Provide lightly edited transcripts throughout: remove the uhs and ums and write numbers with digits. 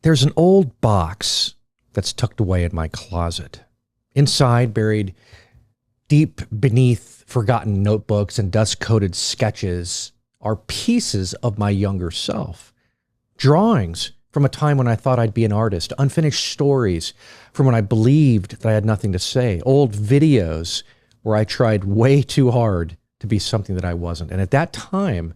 There's an old box that's tucked away in my closet. Inside, buried deep beneath forgotten notebooks and dust-coated sketches, are pieces of my younger self. Drawings from a time when I thought I'd be an artist, unfinished stories from when I believed that I had nothing to say, old videos where I tried way too hard to be something that I wasn't. And at that time,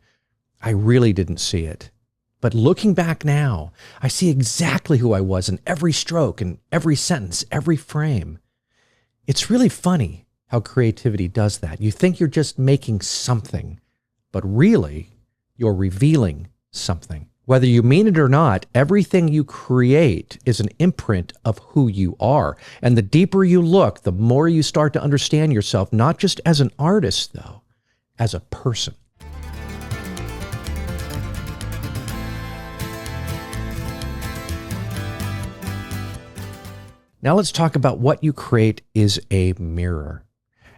I really didn't see it. But looking back now, I see exactly who I was in every stroke, in every sentence, every frame. It's really funny how creativity does that. You think you're just making something, but really, you're revealing something. Whether you mean it or not, everything you create is an imprint of who you are. And the deeper you look, the more you start to understand yourself, not just as an artist, though, as a person. Now let's talk about what you create is a mirror.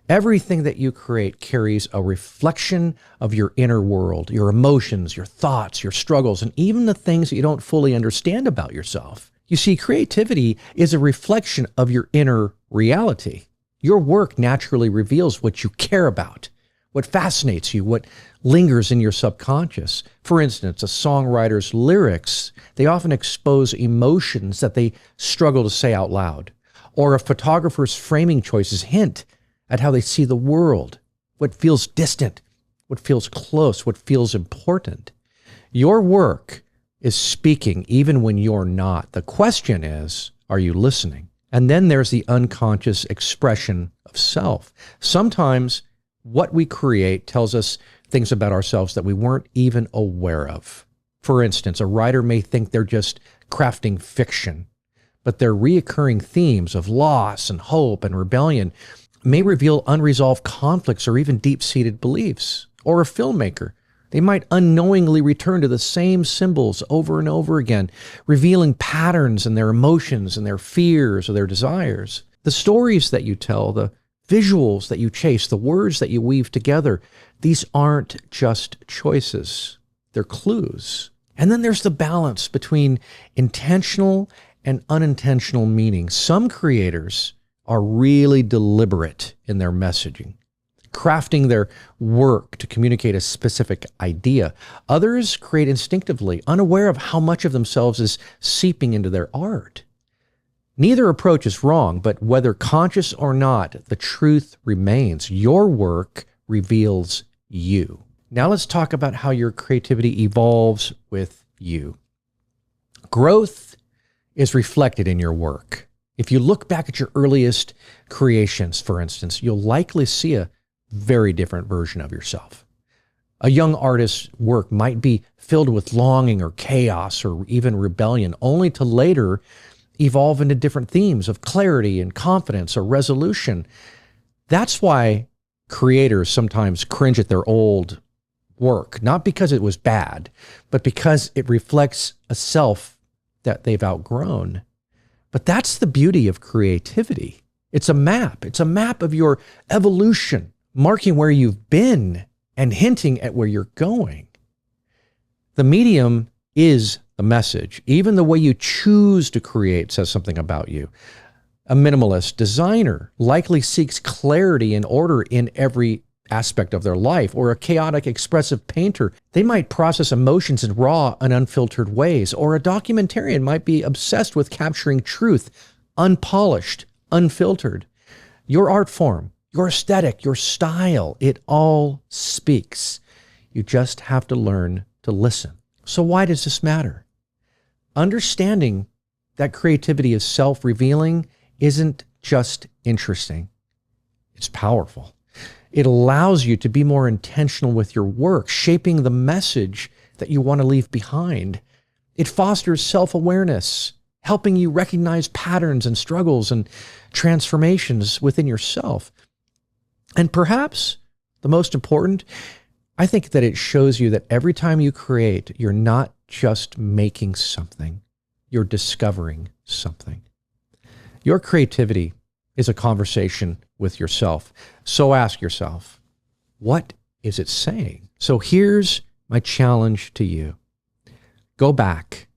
Everything that you create carries a reflection of your inner world, your emotions, your thoughts, your struggles, and even the things that you don't fully understand about yourself. You see, creativity is a reflection of your inner reality. Your work naturally reveals what you care about, what fascinates you, what lingers in your subconscious. For instance, a songwriter's lyrics, they often expose emotions that they struggle to say out loud. Or a photographer's framing choices hint at how they see the world, what feels distant, what feels close, what feels important. Your work is speaking even when you're not. The question is, are you listening? And then there's the unconscious expression of self. Sometimes what we create tells us things about ourselves that we weren't even aware of. For instance, a writer may think they're just crafting fiction, but their reoccurring themes of loss and hope and rebellion may reveal unresolved conflicts or even deep-seated beliefs. Or a filmmaker, they might unknowingly return to the same symbols over and over again, revealing patterns in their emotions and their fears or their desires. The stories that you tell, the visuals that you chase, the words that you weave together, these aren't just choices, they're clues. And then there's the balance between intentional and unintentional meaning. Some creators are really deliberate in their messaging, crafting their work to communicate a specific idea. Others create instinctively, unaware of how much of themselves is seeping into their art. Neither approach is wrong, but whether conscious or not, the truth remains. Your work reveals you. Now let's talk about how your creativity evolves with you. Growth is reflected in your work. If you look back at your earliest creations, for instance, you'll likely see a very different version of yourself. A young artist's work might be filled with longing or chaos or even rebellion, only to later evolve into different themes of clarity and confidence or resolution. That's why creators sometimes cringe at their old work, not because it was bad, but because it reflects a self that they've outgrown. But that's the beauty of creativity. It's a map. It's a map of your evolution, marking where you've been and hinting at where you're going. The medium is the message. Even the way you choose to create says something about you. A minimalist designer likely seeks clarity and order in every aspect of their life, or a chaotic, expressive painter, they might process emotions in raw and unfiltered ways, or a documentarian might be obsessed with capturing truth, unpolished, unfiltered. Your art form, your aesthetic, your style, it all speaks. You just have to learn to listen. So why does this matter? Understanding that creativity is self-revealing isn't just interesting, it's powerful. It allows you to be more intentional with your work, shaping the message that you want to leave behind. It fosters self-awareness, helping you recognize patterns and struggles and transformations within yourself. And perhaps the most important, I think that it shows you that every time you create, you're not just making something, you're discovering something. Your creativity is a conversation with yourself. So ask yourself, what is it saying? So here's my challenge to you. Go back.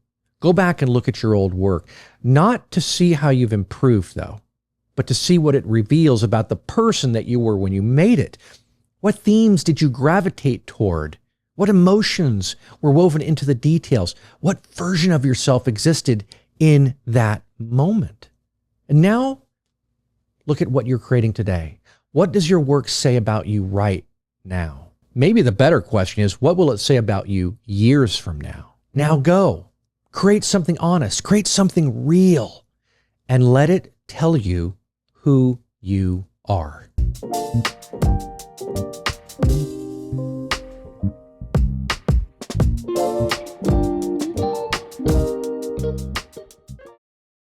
Go back and look at your old work, not to see how you've improved though, but to see what it reveals about the person that you were when you made it. What themes did you gravitate toward? What emotions were woven into the details? What version of yourself existed in that moment? And now, look at what you're creating today. What does your work say about you right now? Maybe the better question is, what will it say about you years from now? Now go. Create something honest. Create something real. And let it tell you who you are.